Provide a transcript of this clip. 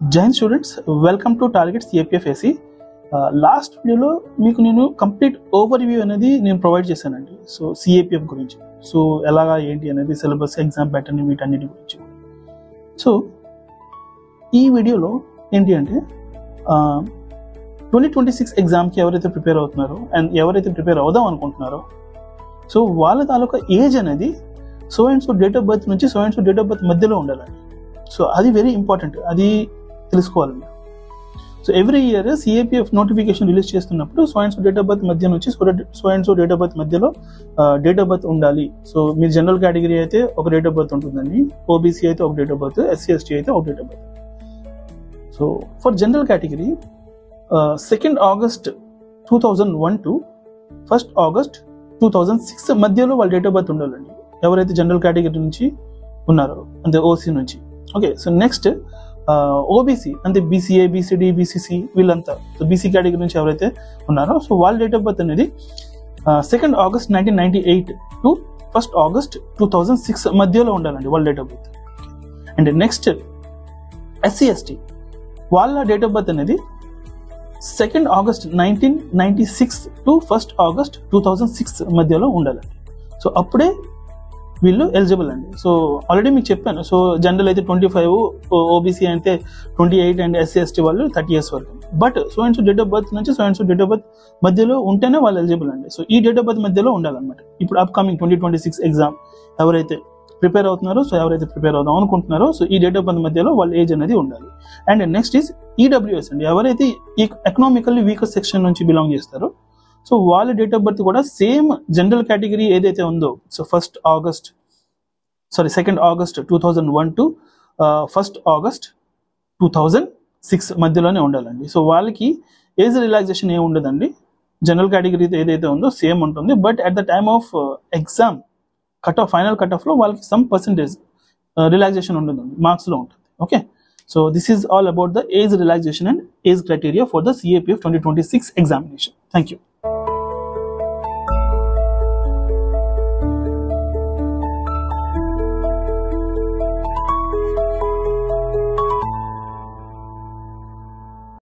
Jain students, welcome to Target CAPF-AC. Last వీడియోలో మీకు నేను కంప్లీట్ ఓవర్ వ్యూ అనేది నేను ప్రొవైడ్ చేశానండి. సో సిఏపిఎఫ్ గురించి, సో ఎలాగా ఏంటి అనేది సిలబస్, ఎగ్జామ్ ప్యాటర్న్, వీటన్నిటి గురించి. సో ఈ వీడియోలో ఏంటి అంటే 2026 ఎగ్జామ్కి ఎవరైతే ప్రిపేర్ అవుతున్నారో అండ్ ఎవరైతే ప్రిపేర్ అవుదాం అనుకుంటున్నారో, సో వాళ్ళ తాలూకా ఏజ్ అనేది so and so date of birth నుంచి so and so date of birth మధ్యలో ఉండాలండి. సో అది వెరీ ఇంపార్టెంట్, అది తెలుసుకోవాలండి. So every year CAPF notification release చేస్తున్నప్పుడు so and so date of birth మధ్య నుంచి so and so date of birth మధ్యలో డేట్ ఆఫ్ బర్త్ ఉండాలి. సో మీరు జనరల్ కేటగిరీ అయితే ఒక డేట్ ఆఫ్ బర్త్ ఉంటుందండి, ఓబీసీ అయితే ఒక date of birth, SC ST అయితే ఒక date of birth. So for general category 2nd August 2001 to 1st August 2006 మధ్యలో వాళ్ళ డేట్ ఆఫ్ బర్త్ ఉండాలండి, ఎవరైతే జనరల్ కేటగిరీ నుంచి ఉన్నారో, అంటే ఓసీ నుంచి. ఓకే, సో నెక్స్ట్ ఓబీసీ అంటే బీసీఏ, బీసీడీ, బీసీసీ వీళ్ళంతా, సో బీసీ కేటగిరీ నుంచి ఎవరైతే ఉన్నారో సో వాళ్ళ డేట్ ఆఫ్ బర్త్ అనేది 2nd August 1998 to 1st August 2006 మధ్యలో ఉండాలండి వాళ్ళ date of birth. And next SC ST వాళ్ళ డేట్ ఆఫ్ బర్త్ అనేది 2nd August 1996 to 1st August 2006 మధ్యలో ఉండాలండి. సో అప్పుడే వీళ్ళు ఎలిజిబుల్ అండి. సో ఆల్రెడీ మీకు చెప్పాను, సో జనరల్ అయితే 25, ఓబీసీ అయితే 28 అండ్ ఎస్సీ ఎస్టీ వాళ్ళు 30 years వరకు. But so and so date of birth నుంచి so and so date of birth మధ్యలో ఉంటేనే వాళ్ళు ఎలిజిబుల్ అండి. సో ఈ డేట్ ఆఫ్ బర్త్ మధ్యలో ఉండాలన్నమాట. ఇప్పుడు అప్కమింగ్ 2026 ఎగ్జామ్ ఎవరైతే ప్రిపేర్ అవుతున్నారో, సో ఎవరైతే ప్రిపేర్ అవుదాం అనుకుంటున్నారో, సో ఈ డేట్ ఆఫ్ బర్త్ మధ్యలో వాళ్ళ ఏజ్ అనేది ఉండాలి. అండ్ నెక్స్ట్ ఈజ్ ఈడబ్ల్యూఎస్ అండి, ఎవరైతే ఈ ఎకనామికల్లీ వీకర్ సెక్షన్ నుంచి బిలాంగ్ చేస్తారో, సో వాళ్ళ డేట్ ఆఫ్ బర్త్ కూడా సేమ్ జనరల్ కేటగిరీ ఏదైతే ఉందో, so 2nd August 2001 to 1st August 2006 మధ్యలోనే ఉండాలండి. సో వాళ్ళకి ఏజ్ రిలాక్సేషన్ ఏమి ఉండదండి, జనరల్ కేటగిరీ ఏదైతే ఉందో సేమ్ ఉంటుంది. But at the time of exam cut off, final cut ఆఫ్లో వాళ్ళకి సమ్ పర్సెంటేజ్ రిలాక్సేషన్ ఉంటుంది, మార్క్స్లో ఉంటుంది. Okay, so this is all about the age relaxation and age criteria for the CAPF 2026 examination. Thank you.